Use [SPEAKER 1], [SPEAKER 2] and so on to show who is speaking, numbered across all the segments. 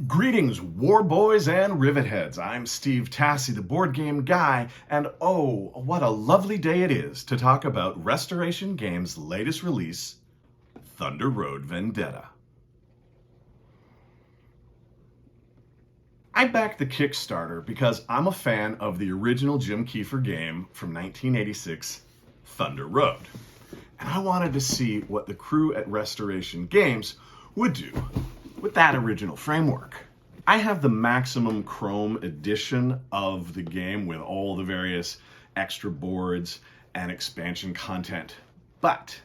[SPEAKER 1] Greetings, war boys and rivet heads. I'm Steve Tassie, the board game guy, and oh, what a lovely day it is to talk about Restoration Games' latest release, Thunder Road Vendetta. I backed the Kickstarter because I'm a fan of the original Jim Kiefer game from 1986, Thunder Road. And I wanted to see what the crew at Restoration Games would do with that original framework. I have the Maximum Chrome edition of the game with all the various extra boards and expansion content. But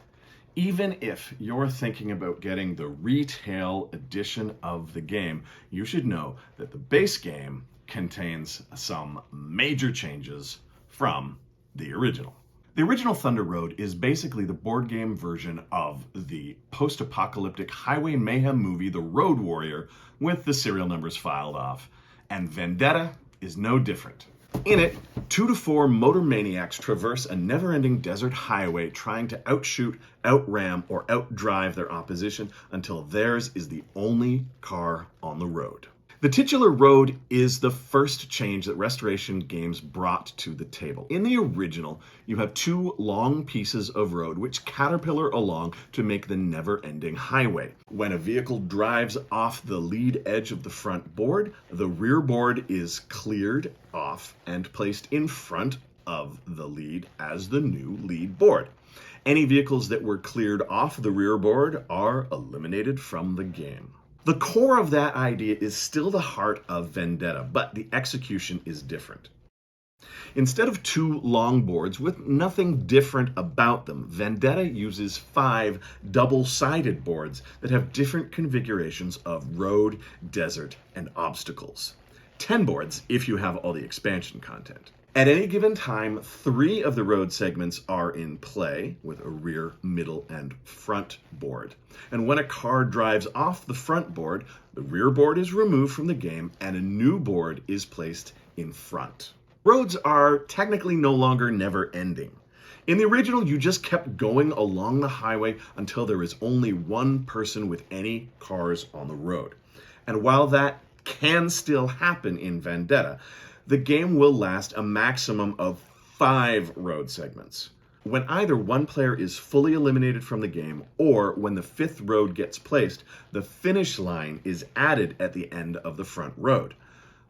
[SPEAKER 1] even if you're thinking about getting the retail edition of the game, you should know that the base game contains some major changes from the original. The original Thunder Road is basically the board game version of the post-apocalyptic highway mayhem movie The Road Warrior with the serial numbers filed off, and Vendetta is no different. In it, 2 to 4 motor maniacs traverse a never-ending desert highway trying to outshoot, outram, or outdrive their opposition until theirs is the only car on the road. The titular road is the first change that Restoration Games brought to the table. In the original, you have 2 long pieces of road which caterpillar along to make the never-ending highway. When a vehicle drives off the lead edge of the front board, the rear board is cleared off and placed in front of the lead as the new lead board. Any vehicles that were cleared off the rear board are eliminated from the game. The core of that idea is still the heart of Vendetta, but the execution is different. Instead of 2 long boards with nothing different about them, Vendetta uses 5 double-sided boards that have different configurations of road, desert, and obstacles. 10 boards if you have all the expansion content. At any given time, 3 of the road segments are in play with a rear, middle, and front board. And when a car drives off the front board, the rear board is removed from the game and a new board is placed in front. Roads are technically no longer never-ending. In the original, you just kept going along the highway until there was only one person with any cars on the road. And while that can still happen in Vendetta, the game will last a maximum of 5 road segments. When either one player is fully eliminated from the game or when the 5th road gets placed, the finish line is added at the end of the front road.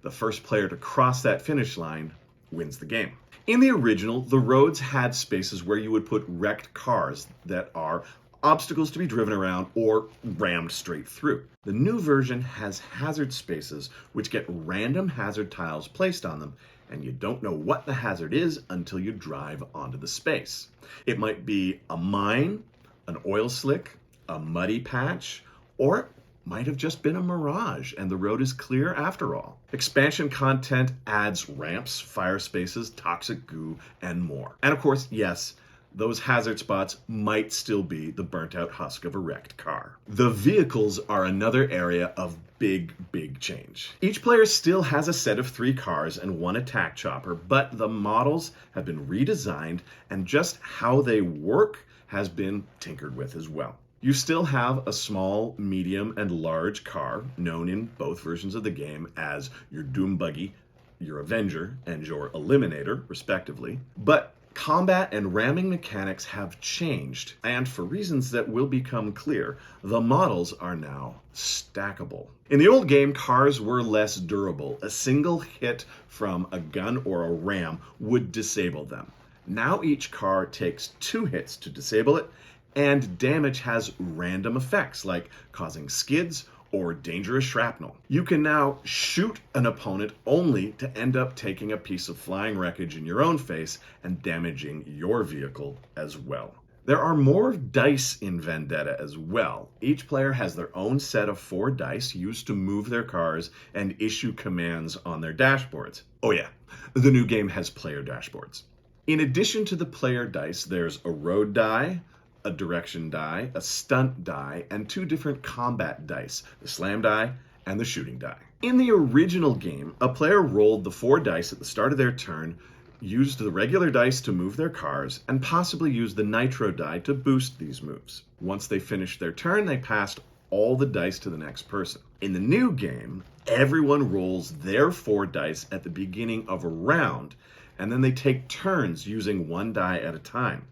[SPEAKER 1] The first player to cross that finish line wins the game. In the original, the roads had spaces where you would put wrecked cars that are obstacles to be driven around or rammed straight through. The new version has hazard spaces which get random hazard tiles placed on them, and you don't know what the hazard is until you drive onto the space. It might be a mine, an oil slick, a muddy patch, or it might have just been a mirage and the road is clear after all. Expansion content adds ramps, fire spaces, toxic goo, and more. And of course, yes, those hazard spots might still be the burnt-out husk of a wrecked car. The vehicles are another area of big change. Each player still has a set of 3 cars and 1 attack chopper, but the models have been redesigned and just how they work has been tinkered with as well. You still have a small, medium, and large car, known in both versions of the game as your Doom Buggy, your Avenger, and your Eliminator, respectively. But combat and ramming mechanics have changed, and for reasons that will become clear, the models are now stackable. In the old game, cars were less durable. A single hit from a gun or a ram would disable them. Now each car takes 2 hits to disable it, and damage has random effects like causing skids or dangerous shrapnel. You can now shoot an opponent only to end up taking a piece of flying wreckage in your own face and damaging your vehicle as well. There are more dice in Vendetta as well. Each player has their own set of 4 dice used to move their cars and issue commands on their dashboards. Oh yeah, the new game has player dashboards. In addition to the player dice, there's a road die, a direction die, a stunt die, and 2 different combat dice, the slam die and the shooting die. In the original game, a player rolled the 4 dice at the start of their turn, used the regular dice to move their cars, and possibly used the nitro die to boost these moves. Once they finished their turn, they passed all the dice to the next person. In the new game, Everyone rolls their 4 dice at the beginning of a round, and then they take turns using 1 die at a time.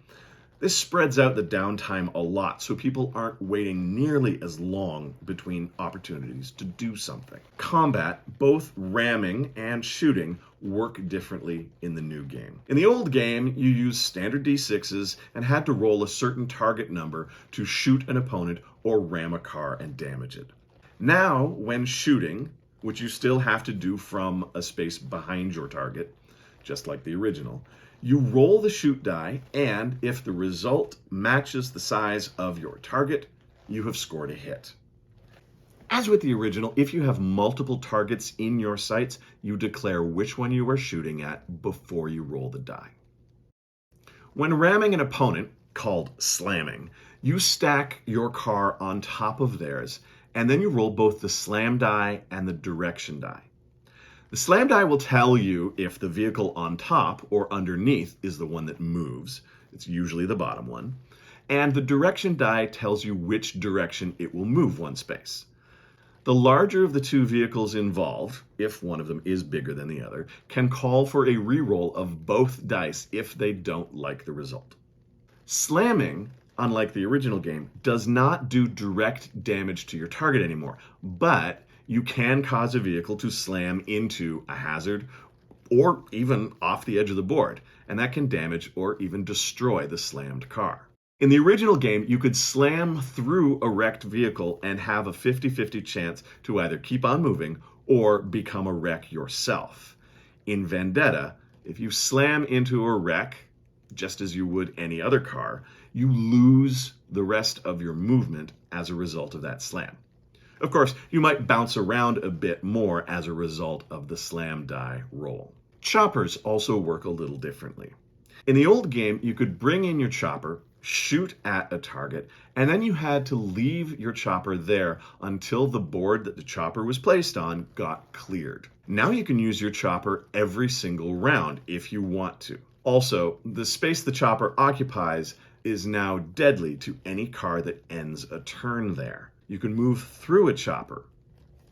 [SPEAKER 1] This spreads out the downtime a lot, so people aren't waiting nearly as long between opportunities to do something. Combat, both ramming and shooting, work differently in the new game. In the old game, you used standard D6s and had to roll a certain target number to shoot an opponent or ram a car and damage it. Now, when shooting, which you still have to do from a space behind your target, just like the original, you roll the shoot die, and if the result matches the size of your target, you have scored a hit. As with the original, if you have multiple targets in your sights, you declare which one you are shooting at before you roll the die. When ramming an opponent, called slamming, you stack your car on top of theirs, and then you roll both the slam die and the direction die. The slam die will tell you if the vehicle on top or underneath is the one that moves. It's usually the bottom one. And the direction die tells you which direction it will move 1 space. The larger of the 2 vehicles involved, if one of them is bigger than the other, can call for a reroll of both dice if they don't like the result. Slamming, unlike the original game, does not do direct damage to your target anymore, but you can cause a vehicle to slam into a hazard or even off the edge of the board, and that can damage or even destroy the slammed car. In the original game, you could slam through a wrecked vehicle and have a 50-50 chance to either keep on moving or become a wreck yourself. In Vendetta, if you slam into a wreck, just as you would any other car, you lose the rest of your movement as a result of that slam. Of course, you might bounce around a bit more as a result of the slam die roll. Choppers also work a little differently. In the old game, you could bring in your chopper, shoot at a target, and then you had to leave your chopper there until the board that the chopper was placed on got cleared. Now you can use your chopper every single round if you want to. Also, the space the chopper occupies is now deadly to any car that ends a turn there. You can move through a chopper,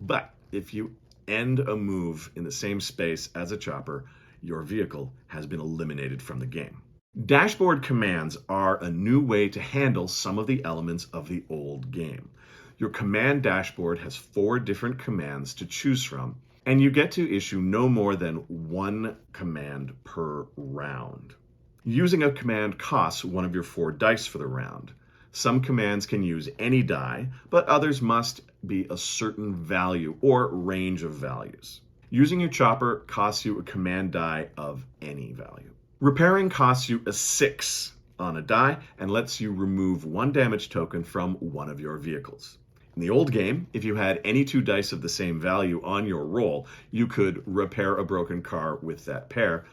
[SPEAKER 1] but if you end a move in the same space as a chopper, your vehicle has been eliminated from the game. Dashboard commands are a new way to handle some of the elements of the old game. Your command dashboard has 4 different commands to choose from, and you get to issue no more than 1 command per round. Using a command costs 1 of your 4 dice for the round. Some commands can use any die, but others must be a certain value or range of values. Using your chopper costs you a command die of any value. Repairing costs you a 6 on a die and lets you remove 1 damage token from one of your vehicles. In the old game, if you had any 2 dice of the same value on your roll, you could repair a broken car with that pair,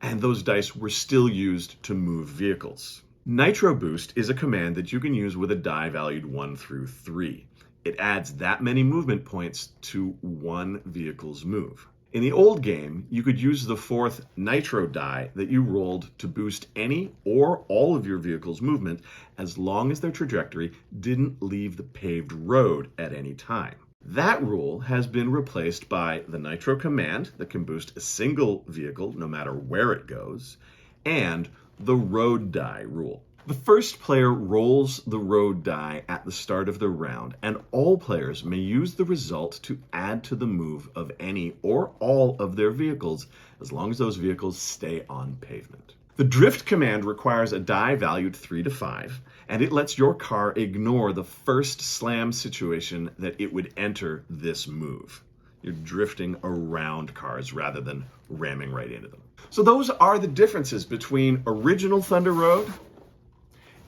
[SPEAKER 1] and those dice were still used to move vehicles. Nitro Boost is a command that you can use with a die valued 1 through 3. It adds that many movement points to one vehicle's move. In the old game, you could use the 4th Nitro die that you rolled to boost any or all of your vehicle's movement as long as their trajectory didn't leave the paved road at any time. That rule has been replaced by the Nitro command that can boost a single vehicle no matter where it goes, and the road die rule. The first player rolls the road die at the start of the round, and all players may use the result to add to the move of any or all of their vehicles, as long as those vehicles stay on pavement. The drift command requires a die valued 3 to 5, and it lets your car ignore the first slam situation that it would enter this move. You're drifting around cars rather than ramming right into them. So those are the differences between original Thunder Road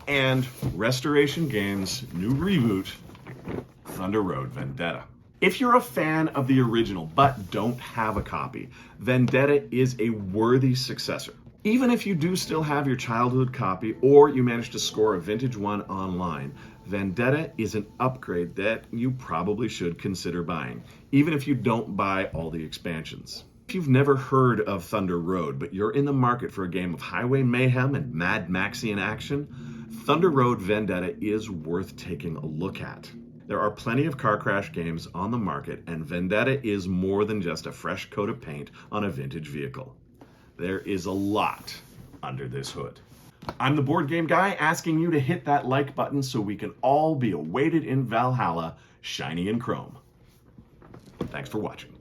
[SPEAKER 1] and Restoration Games' new reboot, Thunder Road Vendetta. If you're a fan of the original but don't have a copy, Vendetta is a worthy successor. Even if you do still have your childhood copy or you manage to score a vintage one online, Vendetta is an upgrade that you probably should consider buying, even if you don't buy all the expansions. If you've never heard of Thunder Road, but you're in the market for a game of highway mayhem and Mad Maxian action, Thunder Road Vendetta is worth taking a look at. There are plenty of car crash games on the market, and Vendetta is more than just a fresh coat of paint on a vintage vehicle. There is a lot under this hood. I'm the board game guy, asking you to hit that like button so we can all be awaited in Valhalla, shiny and chrome. Thanks for watching.